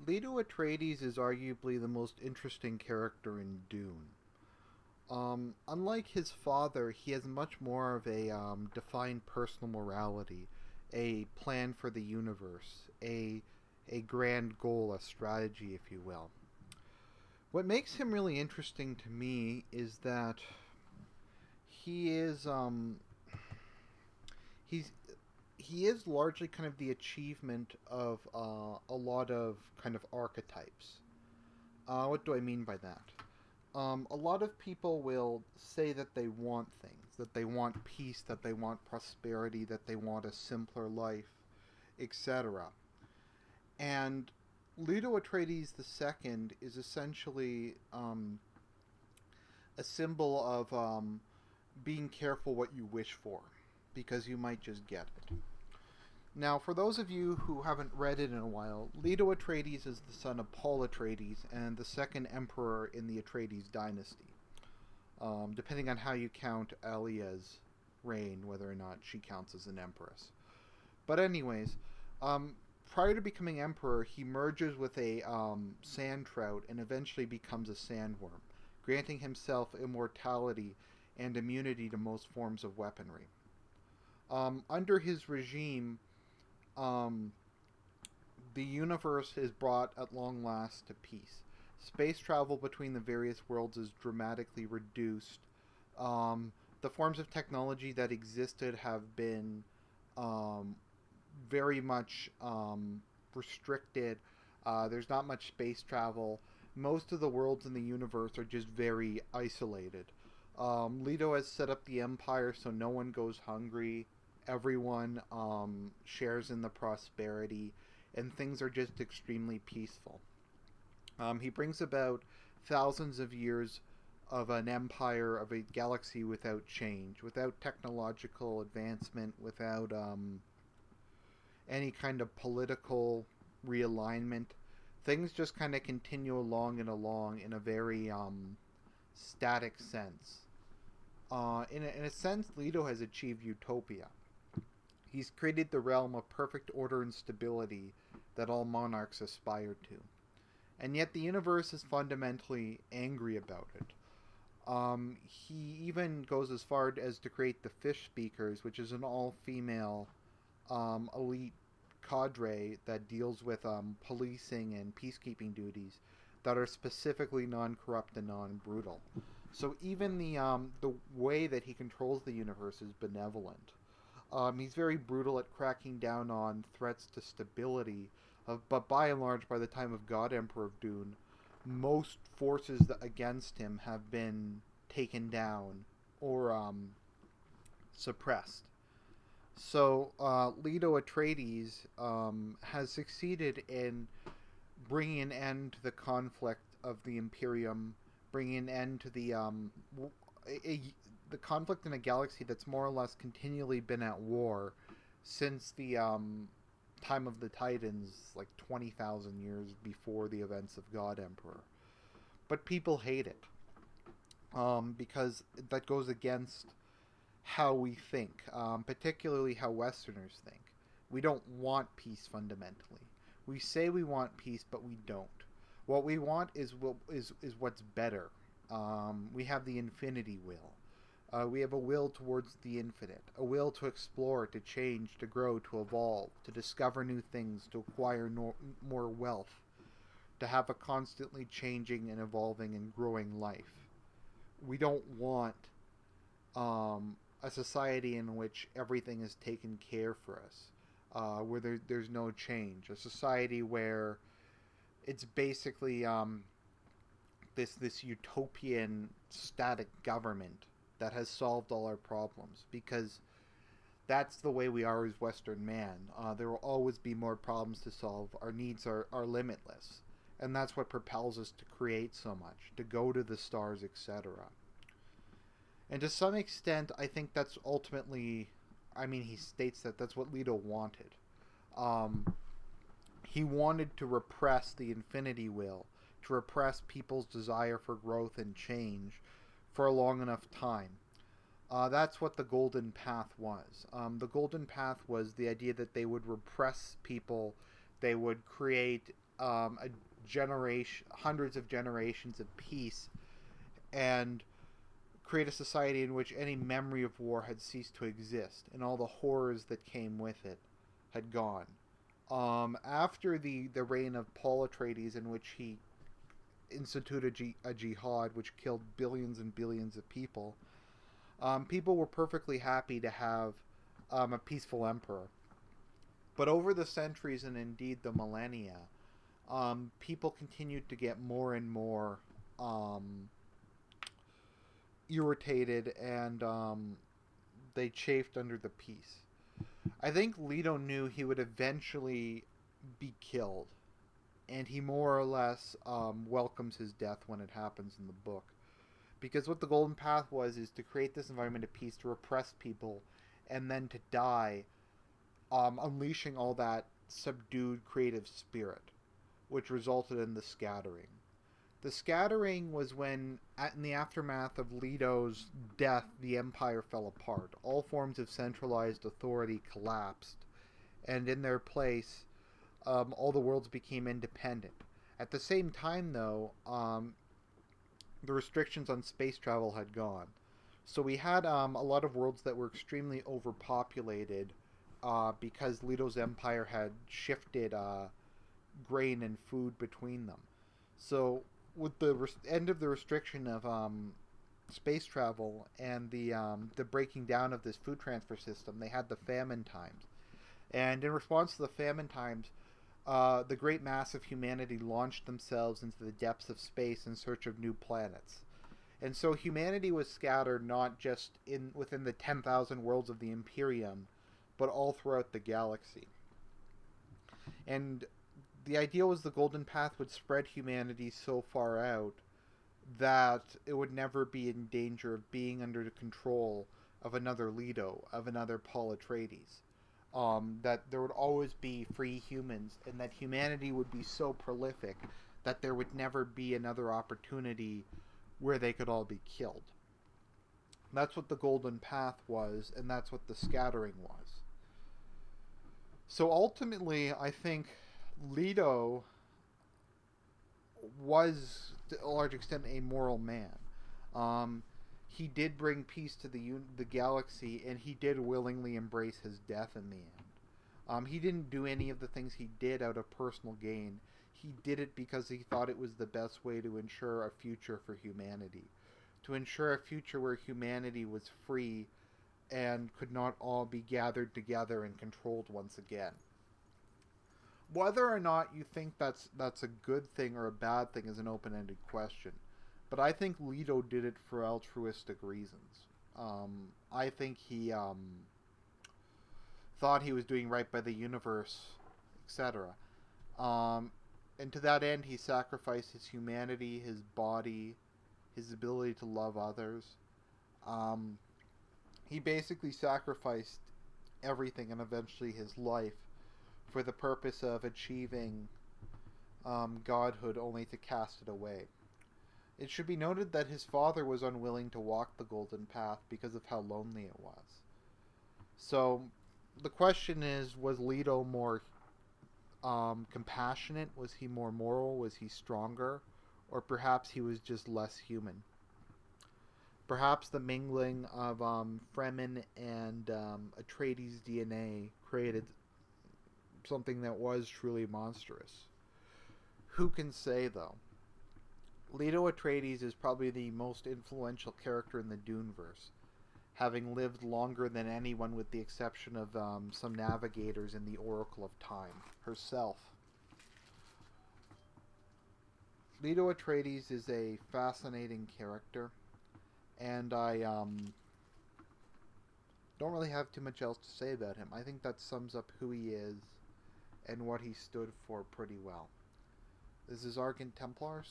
Leto Atreides is arguably the most interesting character in Dune. Unlike his father, he has much more of a defined personal morality, a plan for the universe, a grand goal, a strategy, if you will. What makes him really interesting to me is that he is he's he is largely kind of the achievement of a lot of kind of archetypes. What do I mean by that? A lot of people will say that they want things, that they want peace, that they want prosperity, that they want a simpler life, etc. And Leto Atreides II is essentially a symbol of being careful what you wish for, because you might just get it. Now, for those of you who haven't read it in a while, Leto Atreides is the son of Paul Atreides and the second emperor in the Atreides dynasty. Depending on how you count Alia's reign, whether or not she counts as an empress. But anyways, prior to becoming emperor, he merges with a sand-trout and eventually becomes a sandworm, granting himself immortality and immunity to most forms of weaponry. Under his regime, um, the universe is brought at long last to peace. Space travel between the various worlds is dramatically reduced. The forms of technology that existed have been um, very much restricted. There's not much space travel. Most of the worlds in the universe are just very isolated. Leto has set up the Empire so no one goes hungry. Everyone shares in the prosperity, and things are just extremely peaceful. He brings about thousands of years of an empire, of a galaxy without change, without technological advancement, without any kind of political realignment. Things just kind of continue along and along in a very static sense. In a sense, Leto has achieved utopia. He's created the realm of perfect order and stability that all monarchs aspire to. And yet the universe is fundamentally angry about it. He even goes as far as to create the Fish Speakers, which is an all-female elite cadre that deals with policing and peacekeeping duties that are specifically non-corrupt and non-brutal. So even the way that he controls the universe is benevolent. He's very brutal at cracking down on threats to stability, but by and large, by the time of God Emperor of Dune, most forces against him have been taken down or suppressed. So Leto Atreides has succeeded in bringing an end to the conflict of the Imperium, bringing an end to the conflict in a galaxy that's more or less continually been at war since the time of the Titans, like 20,000 years before the events of God Emperor. But people hate it because that goes against how we think, particularly how Westerners think. We don't want peace fundamentally. We say we want peace, but we don't. What we want is what's better. We have the infinity will. We have a will towards the infinite, a will to explore, to change, to grow, to evolve, to discover new things, to acquire more wealth, to have a constantly changing and evolving and growing life. We don't want a society in which everything is taken care for us, where there's no change. A society where it's basically this utopian static government that has solved all our problems, because that's the way we are as Western man. There will always be more problems to solve. Our needs are limitless, and that's what propels us to create so much, to go to the stars, etc. And to some extent, I think that's ultimately, I mean, he states that that's what Leto wanted. Um, he wanted to repress the infinity will, to repress people's desire for growth and change for a long enough time. That's what the Golden Path was. The Golden Path was the idea that they would repress people, they would create a generation, hundreds of generations of peace, and create a society in which any memory of war had ceased to exist, and all the horrors that came with it had gone. After the reign of Paul Atreides, in which he instituted a jihad which killed billions and billions of people, people were perfectly happy to have a peaceful emperor. But over the centuries and indeed the millennia, people continued to get more and more irritated, and they chafed under the peace. I think Leto knew he would eventually be killed, and he more or less welcomes his death when it happens in the book. Because what the Golden Path was is to create this environment of peace, to repress people, and then to die, unleashing all that subdued creative spirit, which resulted in the scattering. The scattering was when, in the aftermath of Leto's death, the Empire fell apart. All forms of centralized authority collapsed, and in their place, all the worlds became independent. At the same time, though, the restrictions on space travel had gone. So we had a lot of worlds that were extremely overpopulated because Leto's empire had shifted grain and food between them. So with the end of the restriction of space travel and the breaking down of this food transfer system, they had the famine times. And in response to the famine times, the great mass of humanity launched themselves into the depths of space in search of new planets. And so humanity was scattered not just within the 10,000 worlds of the Imperium, but all throughout the galaxy. And the idea was the Golden Path would spread humanity so far out that it would never be in danger of being under the control of another Leto, of another Paul Atreides. That there would always be free humans, and that humanity would be so prolific that there would never be another opportunity where they could all be killed. That's what the Golden Path was, and that's what the scattering was. So ultimately, I think Leto was, to a large extent, a moral man. He did bring peace to the galaxy, and he did willingly embrace his death in the end. He didn't do any of the things he did out of personal gain. He did it because he thought it was the best way to ensure a future for humanity. To ensure a future where humanity was free and could not all be gathered together and controlled once again. Whether or not you think that's a good thing or a bad thing is an open-ended question. But I think Leto did it for altruistic reasons. I think he thought he was doing right by the universe, etc. And to that end, he sacrificed his humanity, his body, his ability to love others. He basically sacrificed everything, and eventually his life, for the purpose of achieving godhood, only to cast it away. It should be noted that his father was unwilling to walk the Golden Path because of how lonely it was. So the question is, was Leto more compassionate? Was he more moral? Was he stronger? Or perhaps he was just less human? Perhaps the mingling of Fremen and Atreides' DNA created something that was truly monstrous. Who can say, though? Leto Atreides is probably the most influential character in the Duneverse, having lived longer than anyone with the exception of some navigators in the Oracle of Time herself. Leto Atreides is a fascinating character, and I don't really have too much else to say about him. I think that sums up who he is and what he stood for pretty well. This is Argent Templars.